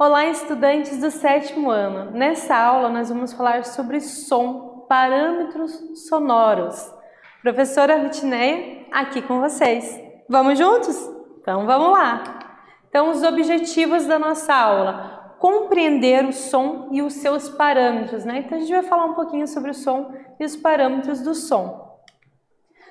Olá, estudantes do 7º ano. Nessa aula, nós vamos falar sobre som, parâmetros sonoros. Professora Rutineia, aqui com vocês. Vamos juntos? Então, vamos lá. Então, os objetivos da nossa aula. Compreender o som e os seus parâmetros, né? Então, a gente vai falar um pouquinho sobre o som e os parâmetros do som.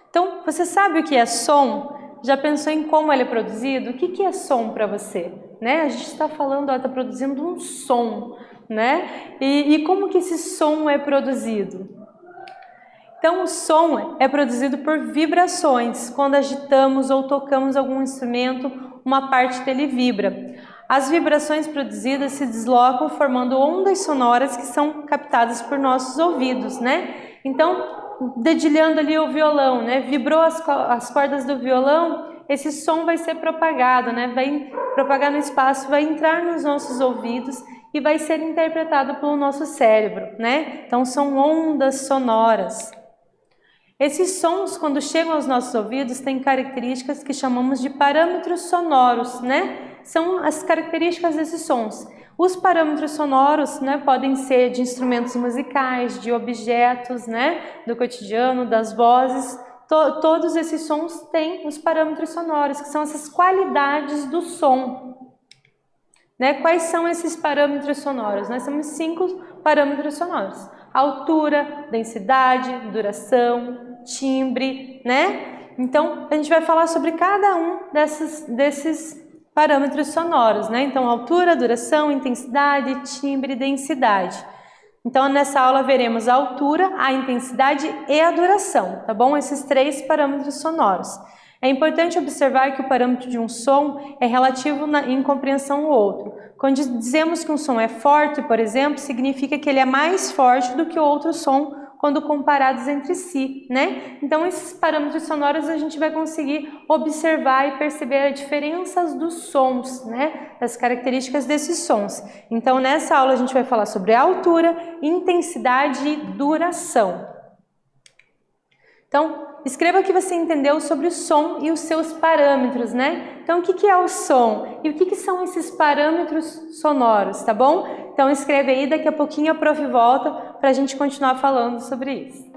Então, você sabe o que é som? Já pensou em como ele é produzido? O que é som para você? Né? A gente está falando, está produzindo um som, né? E como que esse som é produzido? Então, o som é produzido por vibrações. Quando agitamos ou tocamos algum instrumento, uma parte dele vibra. As vibrações produzidas se deslocam formando ondas sonoras que são captadas por nossos ouvidos, né? Então, dedilhando ali o violão, né? Vibrou as cordas do violão, esse som vai ser propagado, né? Vai propagar no espaço, vai entrar nos nossos ouvidos e vai ser interpretado pelo nosso cérebro, né? Então, são ondas sonoras. Esses sons, quando chegam aos nossos ouvidos, têm características que chamamos de parâmetros sonoros, né? São as características desses sons. Os parâmetros sonoros, né, podem ser de instrumentos musicais, de objetos, né, do cotidiano, das vozes. Todos esses sons têm os parâmetros sonoros, que são essas qualidades do som. Né? Quais são esses parâmetros sonoros? Nós temos 5 parâmetros sonoros: altura, densidade, duração, timbre, né? Então, a gente vai falar sobre cada um desses parâmetros sonoros, né? Então, altura, duração, intensidade, timbre e densidade. Então, nessa aula veremos a altura, a intensidade e a duração, tá bom? Esses 3 parâmetros sonoros. É importante observar que o parâmetro de um som é relativo em compreensão ao outro. Quando dizemos que um som é forte, por exemplo, significa que ele é mais forte do que o outro som quando comparados entre si, né? Então, esses parâmetros sonoros a gente vai conseguir observar e perceber as diferenças dos sons, né? As características desses sons. Então, nessa aula a gente vai falar sobre altura, intensidade e duração. Então, escreva o que você entendeu sobre o som e os seus parâmetros, né? Então, o que é o som? E o que são esses parâmetros sonoros, tá bom? Então, escreve aí, daqui a pouquinho a prof volta para a gente continuar falando sobre isso.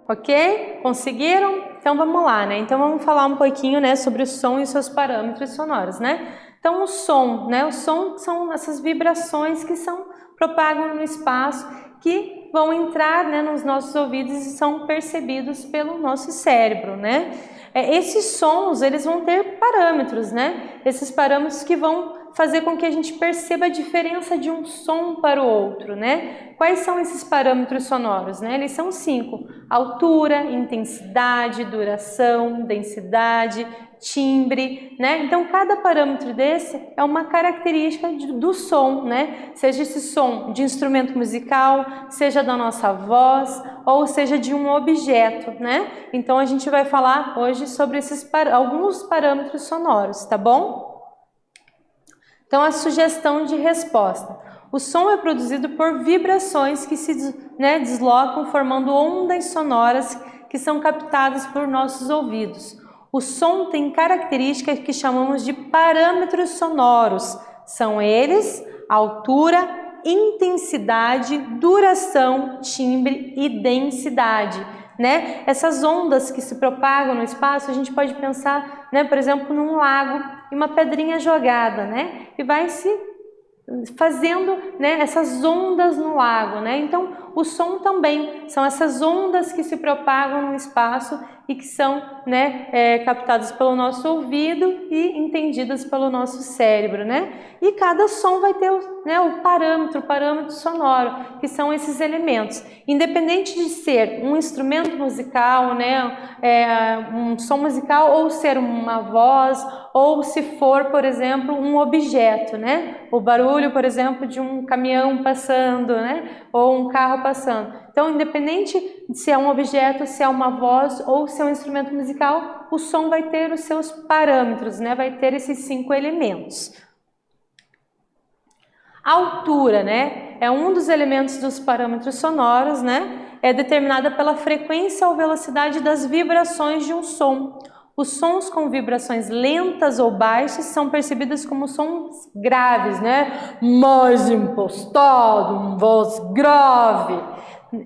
Ok? Conseguiram? Então vamos lá, né? Então vamos falar um pouquinho, né, sobre o som e seus parâmetros sonoros, né? Então o som, né? O som são essas vibrações que propagam no espaço, que vão entrar, né, nos nossos ouvidos e são percebidos pelo nosso cérebro, né? Esses sons, eles vão ter parâmetros, né? Esses parâmetros que vão fazer com que a gente perceba a diferença de um som para o outro, né? Quais são esses parâmetros sonoros, né? Eles são 5: altura, intensidade, duração, densidade, timbre, né? Então, cada parâmetro desse é uma característica do som, né? Seja esse som de instrumento musical, seja da nossa voz, ou seja de um objeto, né? Então, a gente vai falar hoje sobre alguns parâmetros sonoros, tá bom? Então, a sugestão de resposta. O som é produzido por vibrações que se deslocam, formando ondas sonoras que são captadas por nossos ouvidos. O som tem características que chamamos de parâmetros sonoros. São eles: altura, intensidade, duração, timbre e densidade. Né? Essas ondas que se propagam no espaço, a gente pode pensar, né, por exemplo, num lago e uma pedrinha jogada, né? E vai se fazendo, né, essas ondas no lago, né? Então, o som também são essas ondas que se propagam no espaço e que são, né, captadas pelo nosso ouvido e entendidas pelo nosso cérebro, né? E cada som vai ter o parâmetro sonoro, que são esses elementos. Independente de ser um instrumento musical, né, um som musical, ou ser uma voz, ou se for, por exemplo, um objeto, né? O barulho, por exemplo, de um caminhão passando, né? Ou um carro passando. Então, independente de se é um objeto, se é uma voz ou se é um instrumento musical, o som vai ter os seus parâmetros, né? Vai ter esses 5 elementos. A altura, né? É um dos elementos dos parâmetros sonoros, né? É determinada pela frequência ou velocidade das vibrações de um som. Os sons com vibrações lentas ou baixas são percebidos como sons graves, né? Mais impostado, uma voz grave.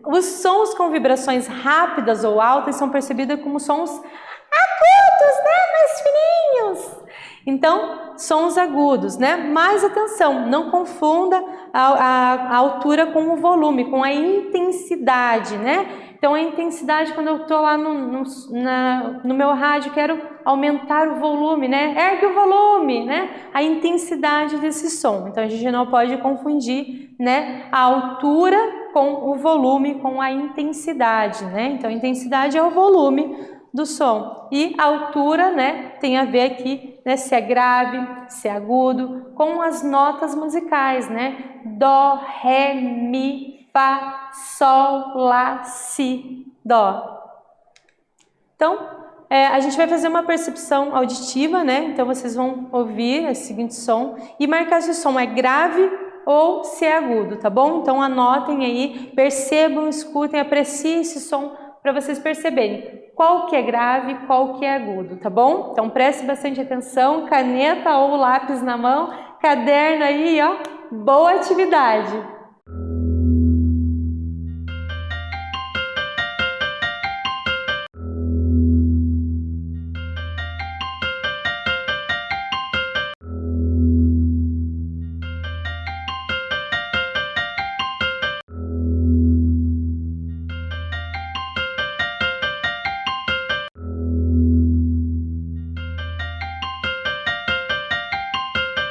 Os sons com vibrações rápidas ou altas são percebidos como sons agudos, né? Mais fininhos. Então, sons agudos, né? Mas atenção, não confunda a altura com o volume, com a intensidade, né? Então, a intensidade, quando eu estou lá no meu rádio, quero aumentar o volume, né? Ergue o volume, né? A intensidade desse som. Então, a gente não pode confundir, né, a altura com o volume, com a intensidade, né? Então, a intensidade é o volume do som. E a altura, né, tem a ver aqui, né, se é grave, se é agudo, com as notas musicais, né? Dó, ré, mi, fá, sol, lá, si, dó. Então, a gente vai fazer uma percepção auditiva, né? Então, vocês vão ouvir esse seguinte som e marcar se o som é grave ou se é agudo, tá bom? Então, anotem aí, percebam, escutem, apreciem esse som para vocês perceberem qual que é grave e qual que é agudo, tá bom? Então, preste bastante atenção, caneta ou lápis na mão, caderno aí, ó, boa atividade!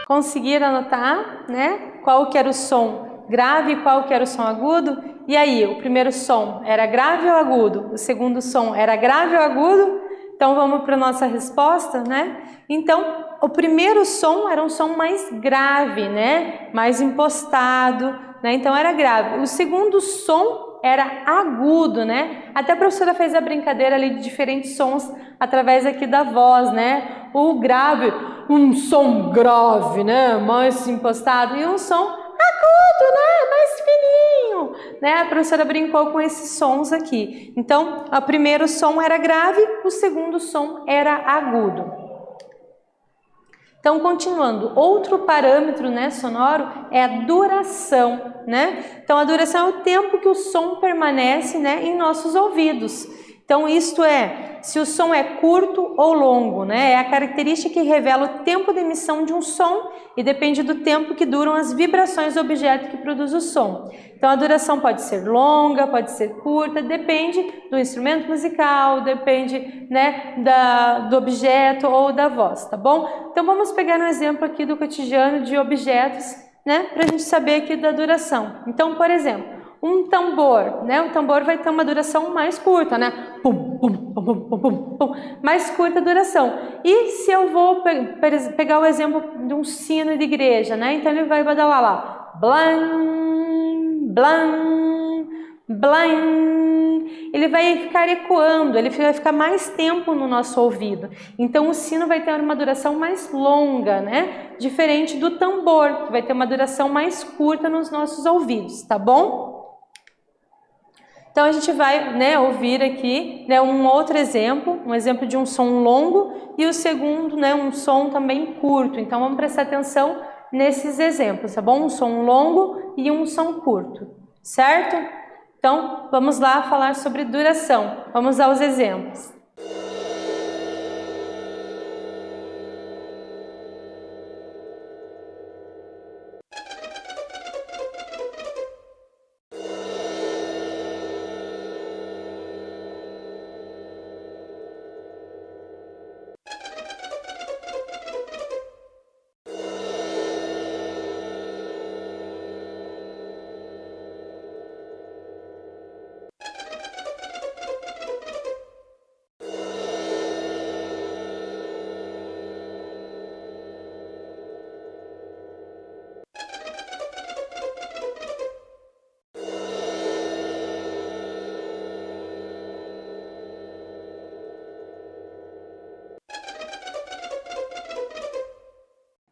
Conseguiram anotar, né? Qual que era o som grave e qual que era o som agudo? E aí, o primeiro som era grave ou agudo? O segundo som era grave ou agudo? Então, vamos para a nossa resposta, né? Então, o primeiro som era um som mais grave, né? Mais impostado, né? Então, era grave. O segundo som era agudo, né? Até a professora fez a brincadeira ali de diferentes sons através aqui da voz, né? O grave, um som grave, né? Mais impostado, e um som agudo, né? Mais fininho, né? A professora brincou com esses sons aqui. Então, o primeiro som era grave, o segundo som era agudo. Então, continuando, outro parâmetro, né, sonoro é a duração, né? Então, a duração é o tempo que o som permanece, né, em nossos ouvidos. Então, isto é, se o som é curto ou longo, né? É a característica que revela o tempo de emissão de um som e depende do tempo que duram as vibrações do objeto que produz o som. Então, a duração pode ser longa, pode ser curta, depende do instrumento musical, depende, né, do objeto ou da voz, tá bom? Então, vamos pegar um exemplo aqui do cotidiano de objetos, né, para a gente saber aqui da duração. Então, por exemplo, um tambor, né? Um tambor vai ter uma duração mais curta, né? Pum, pum, pum, pum, pum, pum, pum. Mais curta a duração. E se eu vou pegar o exemplo de um sino de igreja, né? Então ele vai badalar lá. Blam, blam, blam. Ele vai ficar ecoando, ele vai ficar mais tempo no nosso ouvido. Então o sino vai ter uma duração mais longa, né? Diferente do tambor, que vai ter uma duração mais curta nos nossos ouvidos, tá bom? Então a gente vai, né, ouvir aqui, né, um outro exemplo, um exemplo de um som longo e o segundo, né, um som também curto. Então vamos prestar atenção nesses exemplos, tá bom? Um som longo e um som curto, certo? Então vamos lá falar sobre duração. Vamos aos exemplos.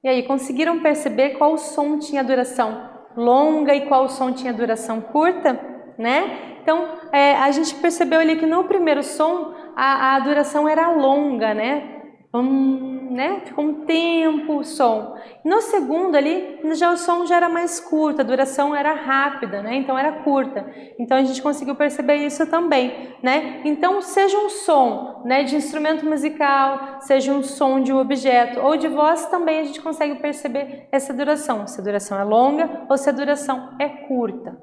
E aí, conseguiram perceber qual som tinha duração longa e qual som tinha duração curta, né? Então, a gente percebeu ali que no primeiro som a duração era longa, né? Né? Ficou um tempo o som. No segundo ali, já o som já era mais curto, a duração era rápida, né? Então era curta. Então a gente conseguiu perceber isso também, né? Então seja um som, né, de instrumento musical, seja um som de um objeto ou de voz, também a gente consegue perceber essa duração, se a duração é longa ou se a duração é curta.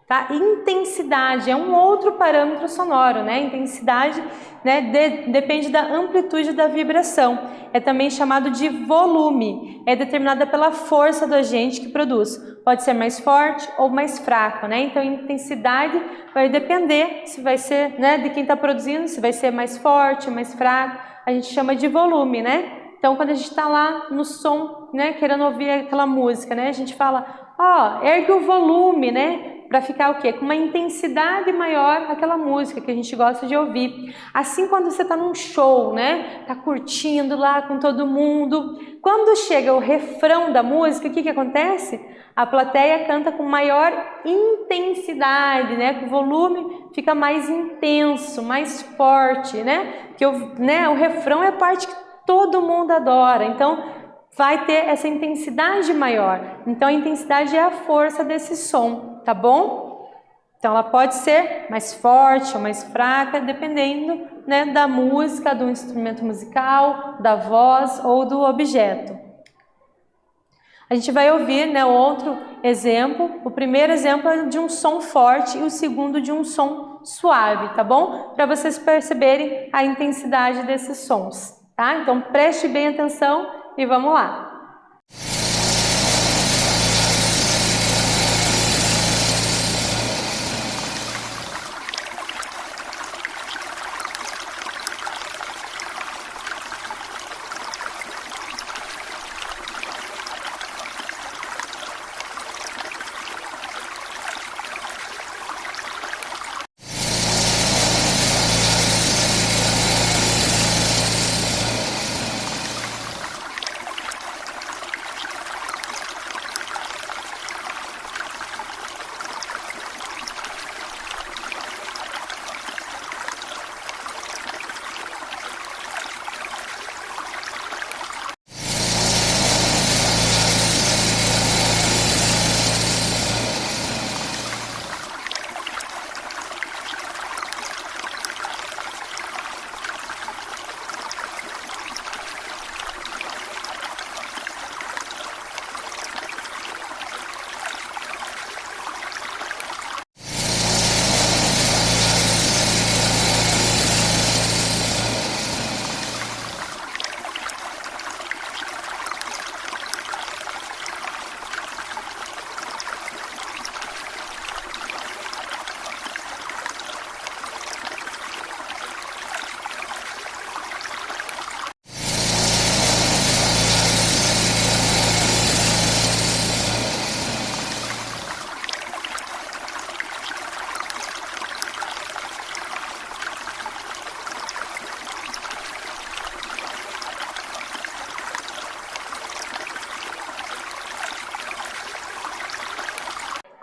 Tá? Intensidade é um outro parâmetro sonoro, né? Intensidade, né, depende da amplitude da vibração. É também chamado de volume. É determinada pela força do agente que produz. Pode ser mais forte ou mais fraco, né? Então, a intensidade vai depender se vai ser, né, de quem está produzindo, se vai ser mais forte, mais fraco. A gente chama de volume, né? Então, quando a gente está lá no som, né, querendo ouvir aquela música, né, a gente fala, ó, ergue o volume, né? Para ficar o quê? Com uma intensidade maior aquela música que a gente gosta de ouvir. Assim, quando você está num show, né? Tá curtindo lá com todo mundo. Quando chega o refrão da música, o que acontece? A plateia canta com maior intensidade, né? O volume fica mais intenso, mais forte, né? Porque o refrão é a parte que todo mundo adora. Então, vai ter essa intensidade maior. Então, a intensidade é a força desse som, tá bom? Então, ela pode ser mais forte ou mais fraca, dependendo, né, da música, do instrumento musical, da voz ou do objeto. A gente vai ouvir, né, outro exemplo. O primeiro exemplo é de um som forte e o segundo de um som suave, tá bom? Para vocês perceberem a intensidade desses sons, tá? Então, preste bem atenção e vamos lá.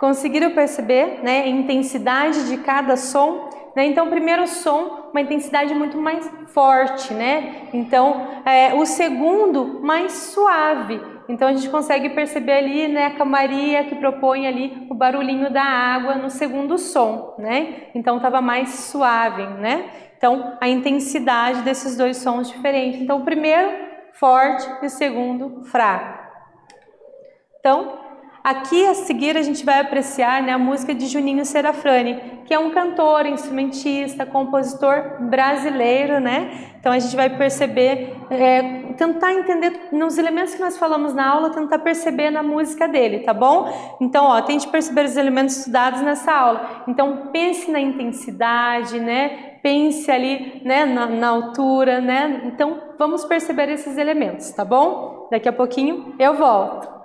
Conseguiram perceber, né, a intensidade de cada som? Né? Então, o primeiro som, uma intensidade muito mais forte, né? Então, o segundo, mais suave. Então, a gente consegue perceber ali, né, a calmaria que propõe ali o barulhinho da água no segundo som, né? Então, estava mais suave, né? Então, a intensidade desses dois sons diferentes. Então, o primeiro, forte, e o segundo, fraco. Então, aqui a seguir a gente vai apreciar, né, a música de Juninho Serafrani, que é um cantor, instrumentista, compositor brasileiro, né? Então a gente vai perceber, tentar entender nos elementos que nós falamos na aula, tentar perceber na música dele, tá bom? Então, ó, tente perceber os elementos estudados nessa aula. Então pense na intensidade, né? Pense ali, né, na altura, né? Então vamos perceber esses elementos, tá bom? Daqui a pouquinho eu volto.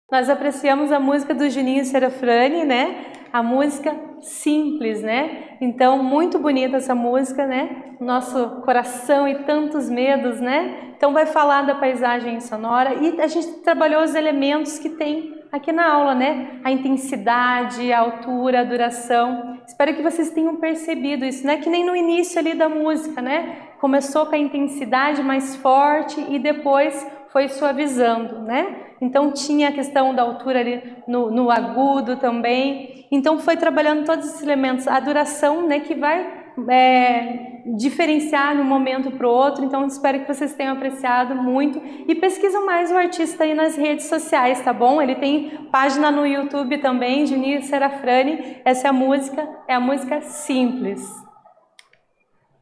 Nós apreciamos a música do Juninho Serafrani, né? A música simples, né? Então, muito bonita essa música, né? Nosso coração e tantos medos, né? Então, vai falar da paisagem sonora e a gente trabalhou os elementos que tem aqui na aula, né? A intensidade, a altura, a duração. Espero que vocês tenham percebido isso, né? Que nem no início ali da música, né? Começou com a intensidade mais forte e depois foi suavizando, né? Então tinha a questão da altura ali no agudo também. Então foi trabalhando todos esses elementos, a duração, né, que vai diferenciar de um momento para o outro. Então espero que vocês tenham apreciado muito e pesquisam mais o artista aí nas redes sociais, tá bom? Ele tem página no YouTube também, Juninho Serafrani. Essa é a música Simples.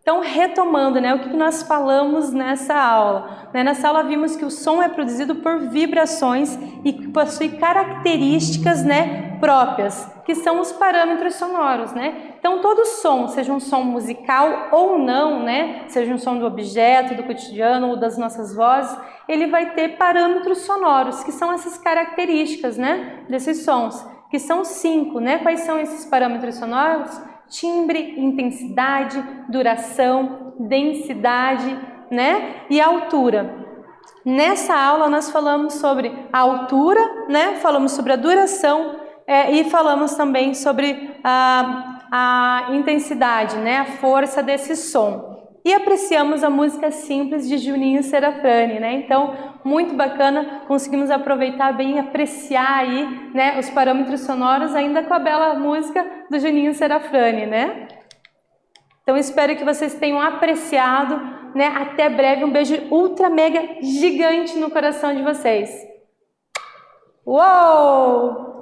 Então, retomando, né, o que nós falamos nessa aula. Nessa aula vimos que o som é produzido por vibrações e possui características, né, próprias, que são os parâmetros sonoros, né? Então, todo som, seja um som musical ou não, né, seja um som do objeto, do cotidiano ou das nossas vozes, ele vai ter parâmetros sonoros, que são essas características, né, desses sons, que são 5, né? Quais são esses parâmetros sonoros? Timbre, intensidade, duração, densidade, né? E altura. Nessa aula nós falamos sobre a altura, né? Falamos sobre a duração e falamos também sobre a intensidade, né? A força desse som. E apreciamos a música Simples de Juninho Serafrani, né? Então, muito bacana, conseguimos aproveitar bem, apreciar aí, né, os parâmetros sonoros ainda com a bela música do Juninho Serafrani, né? Então, espero que vocês tenham apreciado, né? Até breve, um beijo ultra mega gigante no coração de vocês. Uou!